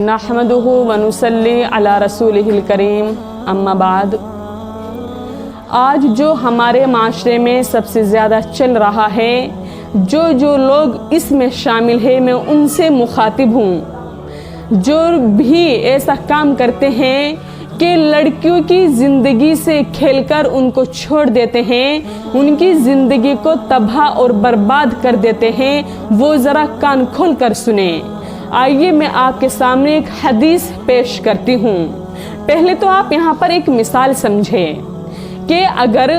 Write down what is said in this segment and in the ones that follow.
नहमदुहु व नुसल्ली अला रसूलिहिल करीम अम्मा बाद। आज जो हमारे माशरे में सबसे ज़्यादा चल रहा है, जो लोग इसमें शामिल है, मैं उनसे मुखातिब हूँ। जो भी ऐसा काम करते हैं कि लड़कियों की ज़िंदगी से खेलकर उनको छोड़ देते हैं, उनकी ज़िंदगी को तबाह और बर्बाद कर देते हैं, वो ज़रा कान खोल कर सुने। आइए मैं आपके सामने एक हदीस पेश करती हूँ। पहले तो आप यहाँ पर एक मिसाल समझें कि अगर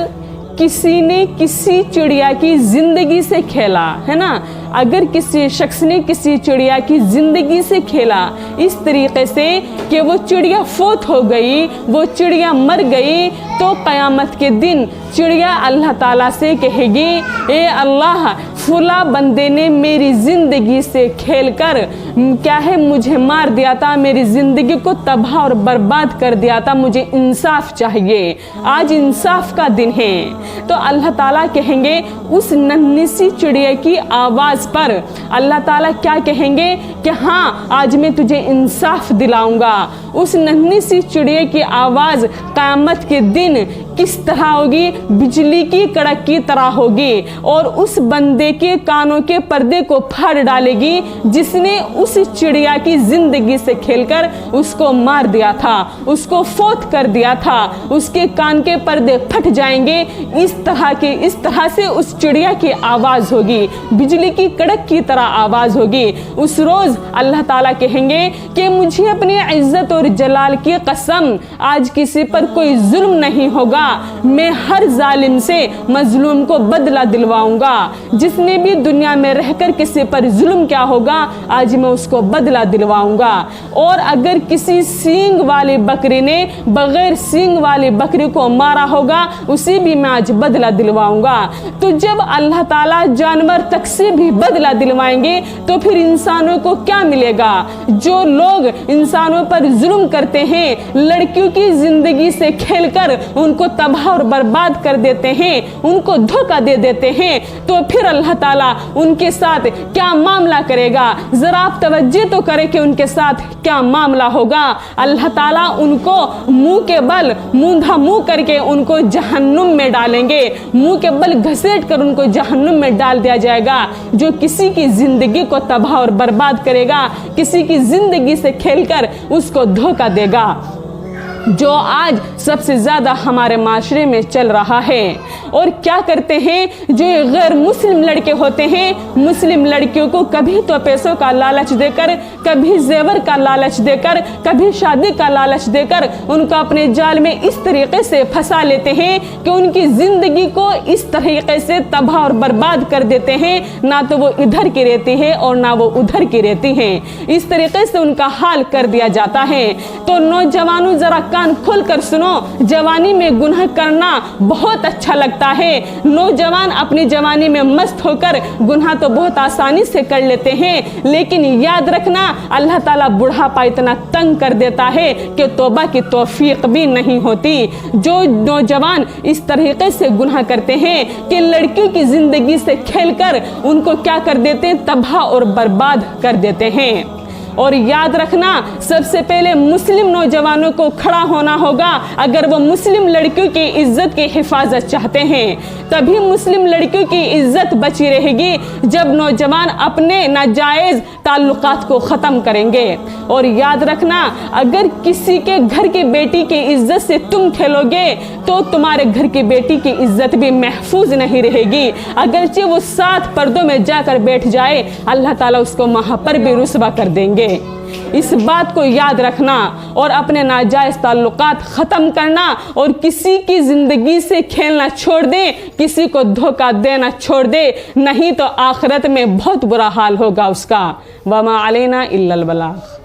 किसी ने किसी चिड़िया की ज़िंदगी से खेला है ना, अगर किसी शख्स ने किसी चिड़िया की ज़िंदगी से खेला इस तरीके से कि वो चिड़िया फोत हो गई, वो चिड़िया मर गई, तो क़यामत के दिन चिड़िया अल्लाह ताला से कहेगी, ए अल्लाह, फुला बंदे ने मेरी ज़िंदगी से खेलकर क्या है मुझे मार दिया था, मेरी ज़िंदगी को तबाह और बर्बाद कर दिया था, मुझे इंसाफ चाहिए। आज इंसाफ का दिन है। तो अल्लाह ताला कहेंगे उस नन्ही सी चिड़िया की आवाज़ पर अल्लाह ताला क्या कहेंगे कि हाँ, आज मैं तुझे इंसाफ दिलाऊंगा। उस नन्ही सी चिड़िया की आवाज़ क़यामत के दिन किस तरह होगी? बिजली की कड़क की तरह होगी और उस बंदे के कानों के पर्दे को फाड़ डालेगी जिसने उस चिड़िया की ज़िंदगी से खेलकर उसको मार दिया था, उसको फोत कर दिया था। उसके कान के पर्दे फट जाएंगे। इस तरह से उस चिड़िया की आवाज़ होगी, बिजली की कड़क की तरह आवाज़ होगी। उस रोज़ अल्लाह ताला कहेंगे कि मुझे अपनी इज़्ज़त और जलाल की कसम, आज किसी पर कोई जुल्म नहीं होगा। मैं हर जालिम से मजलूम को बदला दिलवाऊंगा। जिसने भी दुनिया में रहकर किसी पर जुल्म क्या होगा, आज मैं उसको बदला दिलवाऊंगा। और अगर किसी सींग वाली बकरी ने बगैर सींग वाली बकरी को मारा होगा, उसे भी मैं आज बदला दिलवाऊंगा। तो जब अल्लाह ताला जानवर तक से भी बदला दिलवाएंगे तो फिर इंसानों को क्या मिलेगा? जो लोग इंसानों पर जुल्म करते हैं, लड़कियों की जिंदगी से खेलकर उनको तबाह और बर्बाद कर देते हैं, उनको धोखा दे देते हैं, तो फिर अल्लाह ताला उनके साथ क्या मामला करेगा? जरा आप तवज्जो तो करें कि उनके साथ क्या मामला होगा। अल्लाह ताला उनको मुंह के बल मूंधा मुंह करके उनको जहन्नुम में डालेंगे, मुंह के बल घसीट कर उनको जहन्नुम में डाल दिया जाएगा। जो किसी की जिंदगी को तबाह और बर्बाद करेगा, किसी की जिंदगी से खेलकर उसको धोखा देगा, जो आज सबसे ज़्यादा हमारे माशरे में चल रहा है। और क्या करते हैं जो गैर मुस्लिम लड़के होते हैं, मुस्लिम लड़कियों को कभी तो पैसों का लालच देकर, कभी जेवर का लालच देकर, कभी शादी का लालच देकर उनको अपने जाल में इस तरीके से फंसा लेते हैं कि उनकी ज़िंदगी को इस तरीके से तबाह और बर्बाद कर देते हैं। ना तो वो इधर की रहती है और ना वो उधर की रहती हैं। इस तरीके से उनका हाल कर दिया जाता है। तो नौजवानों, ज़रा कान खोल कर सुनो। जवानी में गुनाह करना बहुत अच्छा लगता है। नौजवान अपनी जवानी में मस्त होकर गुनाह तो बहुत आसानी से कर लेते हैं, लेकिन याद रखना अल्लाह ताला बुढ़ापा इतना तंग कर देता है कि तौबा की तौफीक भी नहीं होती। जो नौजवान इस तरीके से गुनाह करते हैं कि लड़कियों की जिंदगी से खेलकर उनको क्या कर देते हैं? तबाह और बर्बाद कर देते हैं। और याद रखना, सबसे पहले मुस्लिम नौजवानों को खड़ा होना होगा। अगर वो मुस्लिम लड़कियों की इज्जत की हिफाजत चाहते हैं, तभी मुस्लिम लड़कियों की इज्जत बची रहेगी जब नौजवान अपने नाजायज़ ताल्लुकात को ख़त्म करेंगे। और याद रखना, अगर किसी के घर की बेटी की इज्जत से तुम खेलोगे तो तुम्हारे घर की बेटी की इज्जत भी महफूज नहीं रहेगी। अगरचे वो 7 पर्दों में जाकर बैठ जाए, अल्लाह ताला उसको वहाँ पर भी रुस्वा कर देंगे। इस बात को याद रखना और अपने नाजायज़ ताल्लुकात ख़त्म करना और किसी की ज़िंदगी से खेलना छोड़ दे, किसी को धोखा देना छोड़ दे, नहीं तो आखिरत में बहुत बुरा हाल होगा उसका। वमा अलैना इल्लल बलाग।